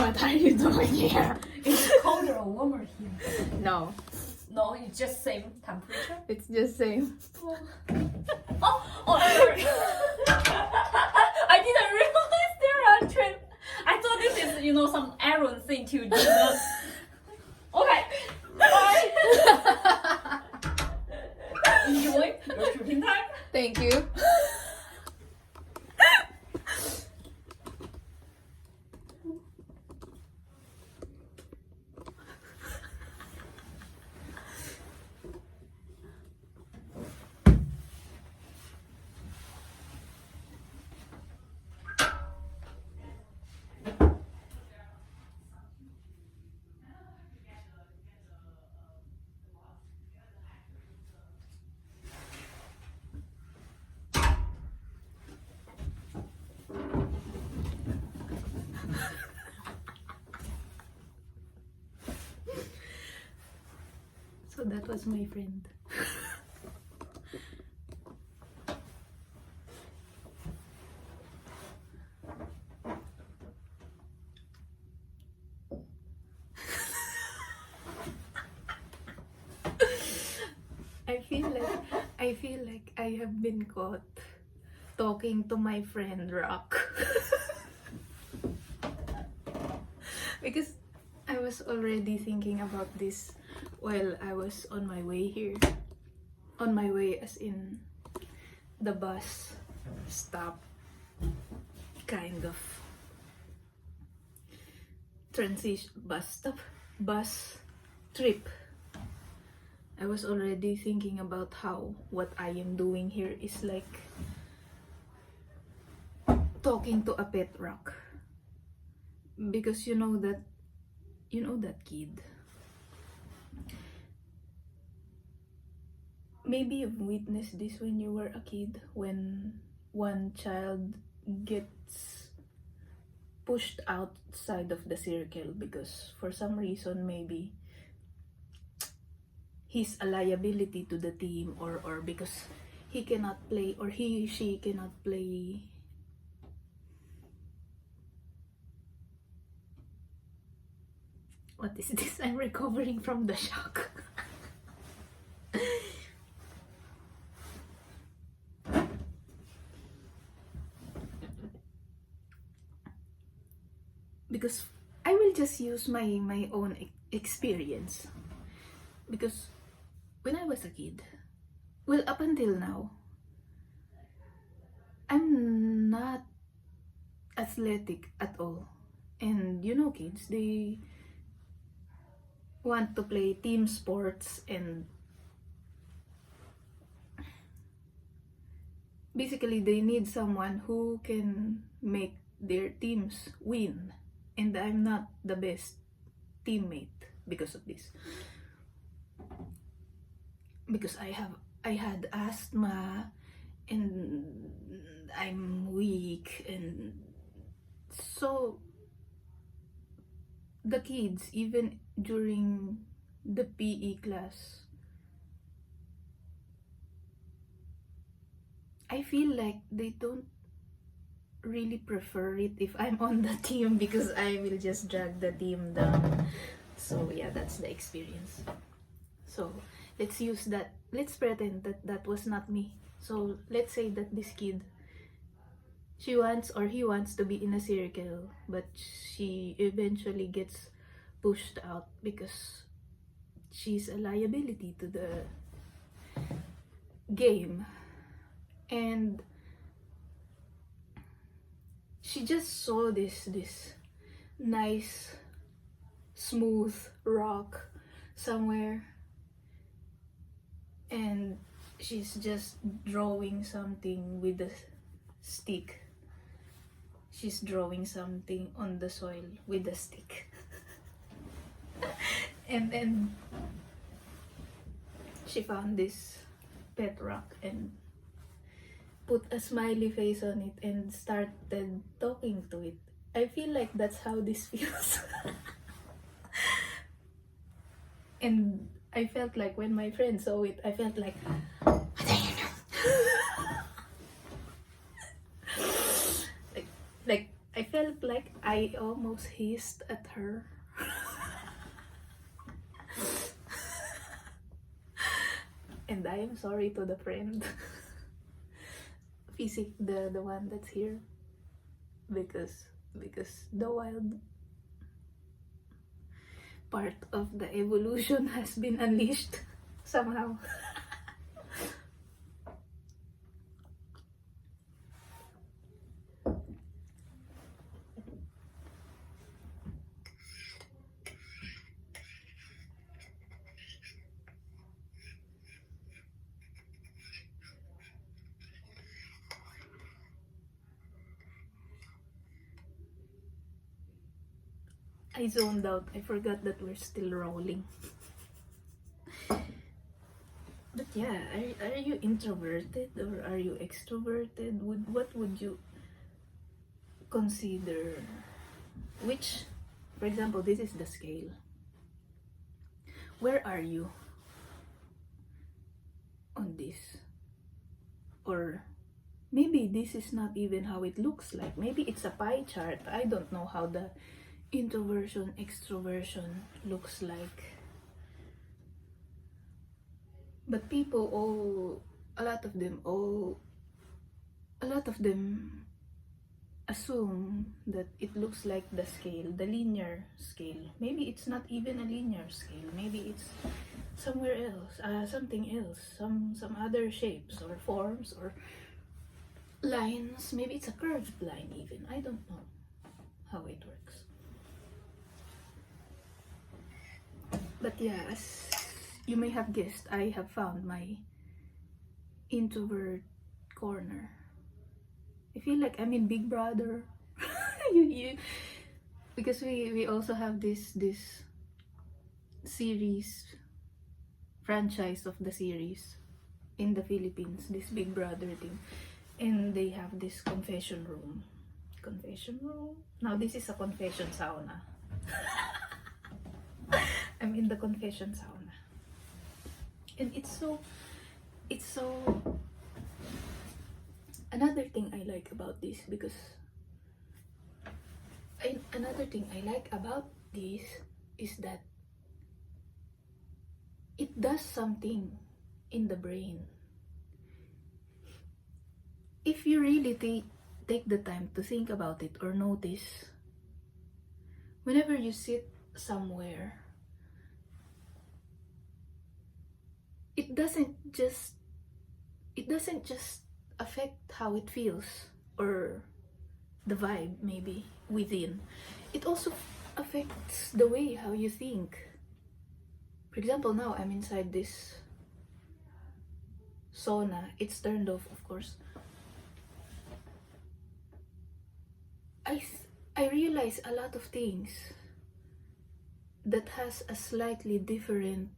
What are you doing here? It's colder or warmer here? No, No, it's just same temperature. it's just same. Oh, sorry. I didn't realize there are train. I thought this is, some errand thing to do. Okay, bye. Enjoy your shopping time. Thank you. So that was my friend. I feel like I have been caught talking to my friend Rock. Because I was already thinking about this while I was on my way here. On my way as in the bus stop, kind of transition, bus trip. I was already thinking about how what I am doing here is like talking to a pet rock. Because you know that kid. Maybe you've witnessed this when you were a kid, when one child gets pushed outside of the circle because for some reason maybe he's a liability to the team, or because he cannot play, or she cannot play what is this? I'm recovering from the shock. Because I will just use my own experience. Because when I was a kid, well, up until now, I'm not athletic at all. And kids, they want to play team sports, and basically they need someone who can make their teams win. And I'm not the best teammate because of this. Because I had asthma, and I'm weak, and so the kids, even during the PE class, I feel like they don't really prefer it if I'm on the team, because I will just drag the team down. So yeah, that's the experience. So let's pretend that was not me. So let's say that this kid, he wants to be in a circle, but she eventually gets pushed out because she's a liability to the game. And she just saw this nice smooth rock somewhere, and she's just drawing something with a stick. She's drawing something on the soil with a stick. And then she found this pet rock and put a smiley face on it and started talking to it. I feel like that's how this feels. And I felt like when my friend saw it, I felt like, what do you know? like I felt like I almost hissed at her. And I am sorry to the friend. The one that's here. Because the wild part of the evolution has been unleashed somehow. I zoned out. I forgot that we're still rolling. But yeah, are you introverted or are you extroverted? What would you consider? Which, for example, this is the scale. Where are you on this? Or maybe this is not even how it looks like. Maybe it's a pie chart. I don't know how the introversion, extroversion looks like. But people a lot of them assume that it looks like the scale, the linear scale. Maybe it's not even a linear scale. Maybe it's somewhere else, something else, some other shapes or forms or lines. Maybe it's a curved line even. I don't know how it works. But yeah, as you may have guessed, I have found my introvert corner. I feel like I'm in Big Brother. you because we also have this series, franchise of the series in the Philippines, this Big Brother thing, and they have this confession room. Now this is a confession sauna. I'm in the confession sauna, and it's so another thing I like about this, because another thing I like about this is that it does something in the brain. If you really take the time to think about it or notice, whenever you sit somewhere, it doesn't just affect how it feels or the vibe maybe within. It also affects the way how you think. For example, now I'm inside this sauna. It's turned off, of course. I realize a lot of things that has a slightly different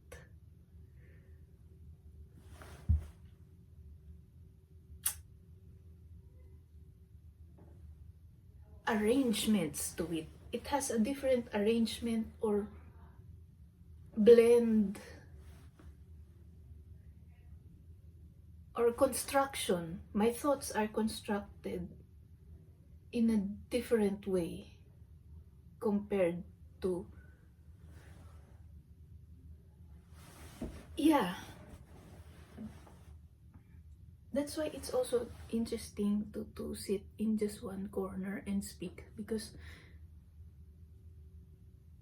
arrangements to it. It has a different arrangement or blend or construction. My thoughts are constructed in a different way compared to, yeah, that's why it's also interesting to sit in just one corner and speak, because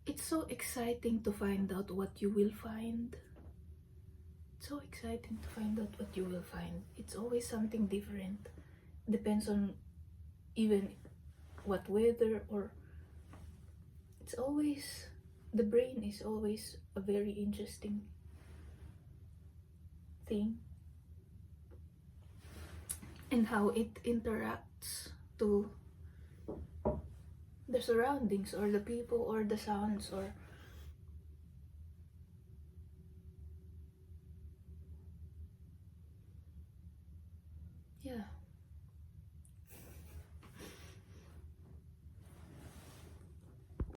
it's so exciting to find out what you will find. It's so exciting to find out what you will find. It's always something different. Depends on even what weather, or it's always, the brain is always a very interesting thing, and how it interacts to the surroundings or the people or the sounds or